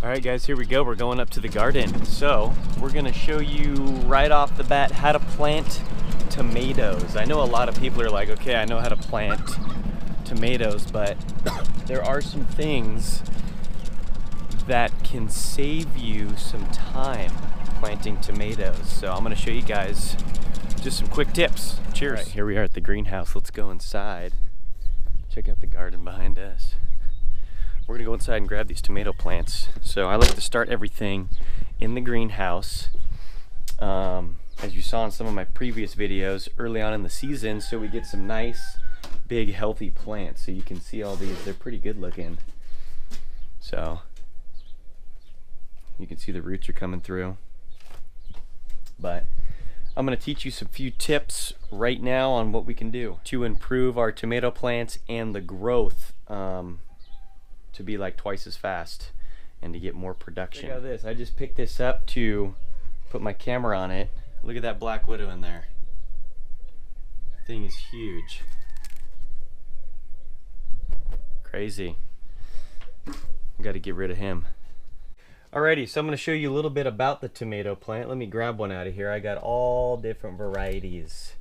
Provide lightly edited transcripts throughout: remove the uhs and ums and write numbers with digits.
Alright guys, here we go. We're going up to the garden. So, we're gonna show you right off the bat how to plant tomatoes. I know a lot of people are like, okay, I know how to plant tomatoes, but there are some things that can save you some time planting tomatoes. So I'm gonna show you guys just some quick tips. Cheers. All right, here we are at the greenhouse. Let's go inside. Check out the garden behind us. We're gonna go inside and grab these tomato plants. So I like to start everything in the greenhouse. As you saw in some of my previous videos, early on in the season, so we get some nice, big, healthy plants. So you can see all these, they're pretty good looking. So you can see the roots are coming through. But I'm gonna teach you some few tips right now on what we can do to improve our tomato plants and the growth to be like twice as fast and to get more production. Look at this. I just picked this up to put my camera on it. Look at that black widow in there. That thing is huge. Crazy. Got to get rid of him. Alrighty, so I'm going to show you a little bit about the tomato plant. Let me grab one out of here. I got all different varieties.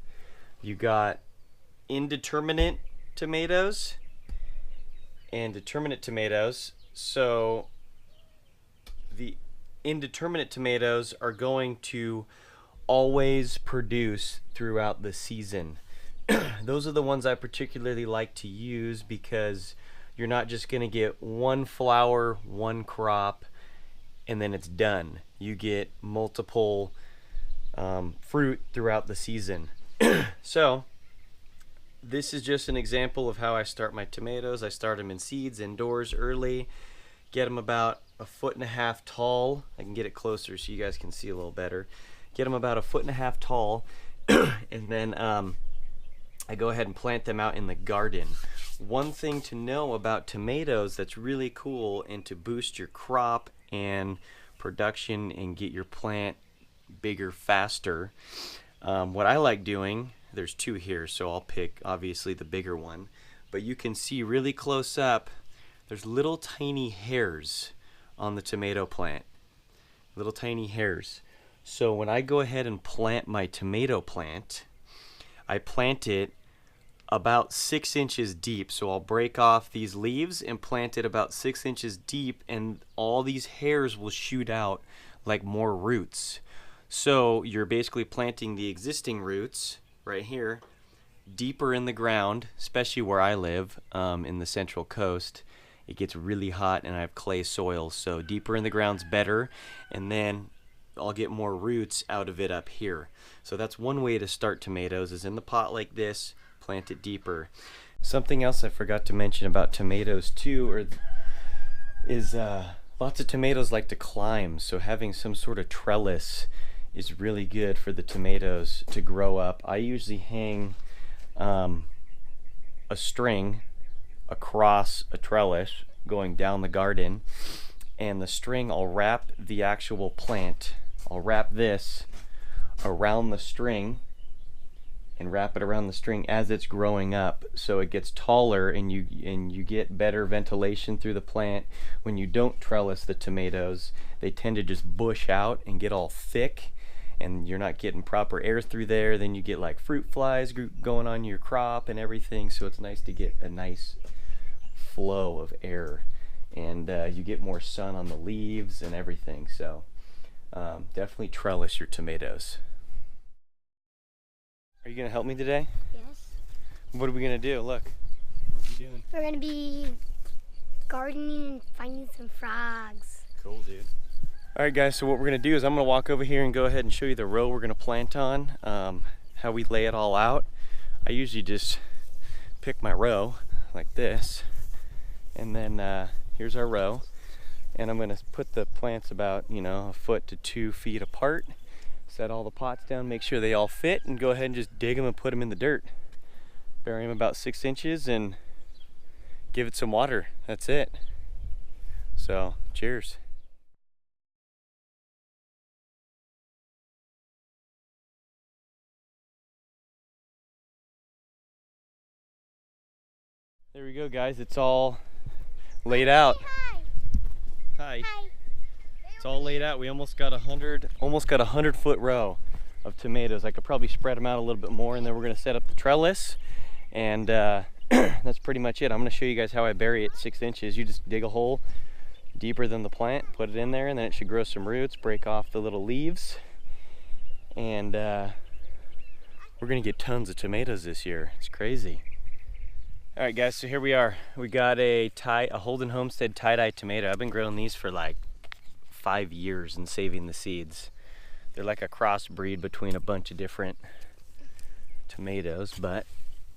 You got indeterminate tomatoes and determinate tomatoes. So the indeterminate tomatoes are going to always produce throughout the season. Those are the ones I particularly like to use because you're not just going to get one flower, one crop, and then it's done. You get multiple fruit throughout the season. So this is just an example of how I start my tomatoes. I start them in seeds indoors early, get them about 1.5 feet tall. I can get it closer so you guys can see a little better. Get them about 1.5 feet tall, and then I go ahead and plant them out in the garden. One thing to know about tomatoes that's really cool and to boost your crop and production and get your plant bigger faster, what I like doing, there's two here, so I'll pick obviously the bigger one, but you can see really close up there's little tiny hairs on the tomato plant, little tiny hairs. So when I go ahead and plant my tomato plant, I plant it about 6 inches deep. So I'll break off these leaves and plant it about 6 inches deep, and all these hairs will shoot out like more roots. So you're basically planting the existing roots right here deeper in the ground, especially where I live in the Central Coast. It gets really hot and I have clay soil, so deeper in the ground's better, and then I'll get more roots out of it up here. So that's one way to start tomatoes, is in the pot like this, plant it deeper. Something else I forgot to mention about tomatoes too is lots of tomatoes like to climb, so having some sort of trellis is really good for the tomatoes to grow up. I usually hang a string across a trellis going down the garden, and the string, I'll wrap the actual plant. I'll wrap this around the string and wrap it around the string as it's growing up, so it gets taller and you get better ventilation through the plant. When you don't trellis the tomatoes, they tend to just bush out and get all thick, and you're not getting proper air through there. Then you get like fruit flies going on your crop and everything, so it's nice to get a nice flow of air, and you get more sun on the leaves and everything. So definitely trellis your tomatoes. Are you gonna help me today? Yes. What are we gonna do? Look. What are you doing? We're gonna be gardening and finding some frogs. Cool, dude. Alright guys, so what we're gonna do is I'm gonna walk over here and go ahead and show you the row we're gonna plant on, how we lay it all out. I usually just pick my row like this, and then here's our row, and I'm gonna put the plants about, you know, 1 foot to 2 feet apart. Set all the pots down, make sure they all fit, and go ahead and just dig them and put them in the dirt. Bury them about 6 inches and give it some water. That's it. So, cheers. There we go, guys. It's all laid out. Hi. Hi. Hi. It's all laid out. We almost got a 100-foot row of tomatoes. I could probably spread them out a little bit more, and then we're gonna set up the trellis, and that's pretty much it. I'm gonna show you guys how I bury it 6 inches. You just dig a hole deeper than the plant, put it in there, and then it should grow some roots, break off the little leaves, and we're gonna get tons of tomatoes this year. It's crazy. All right, guys, so here we are. We got a Holden Homestead tie-dye tomato. I've been growing these for like 5 years and saving the seeds. They're like a crossbreed between a bunch of different tomatoes, but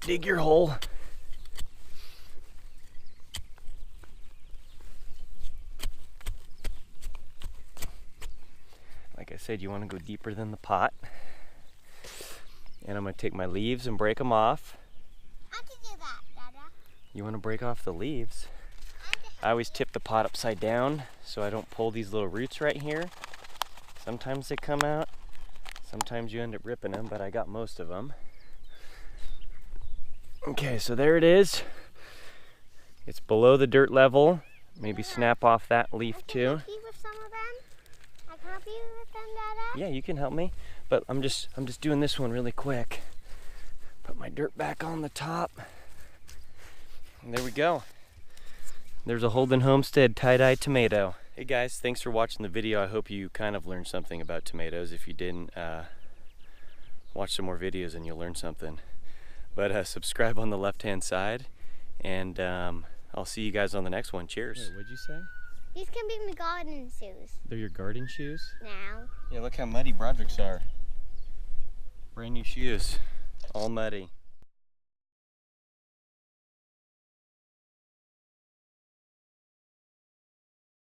dig your hole. Like I said, you want to go deeper than the pot. And I'm going to take my leaves and break them off. I can do that, Dada. You want to break off the leaves? I always tip the pot upside down so I don't pull these little roots right here. Sometimes they come out, sometimes you end up ripping them, but I got most of them. Okay, so there it is. It's below the dirt level. Maybe snap off that leaf too. Can I help you with some of them? I can help you with them, Dada? Yeah, you can help me, but I'm just doing this one really quick. Put my dirt back on the top. And there we go. There's a Holden Homestead tie-dye tomato. Hey guys, thanks for watching the video. I hope you kind of learned something about tomatoes. If you didn't, watch some more videos and you'll learn something. But subscribe on the left-hand side, and I'll see you guys on the next one. Cheers. Wait, what'd you say? These can be my garden shoes. They're your garden shoes? Now. Yeah, look how muddy Broderick's are. Brand new shoes, all muddy.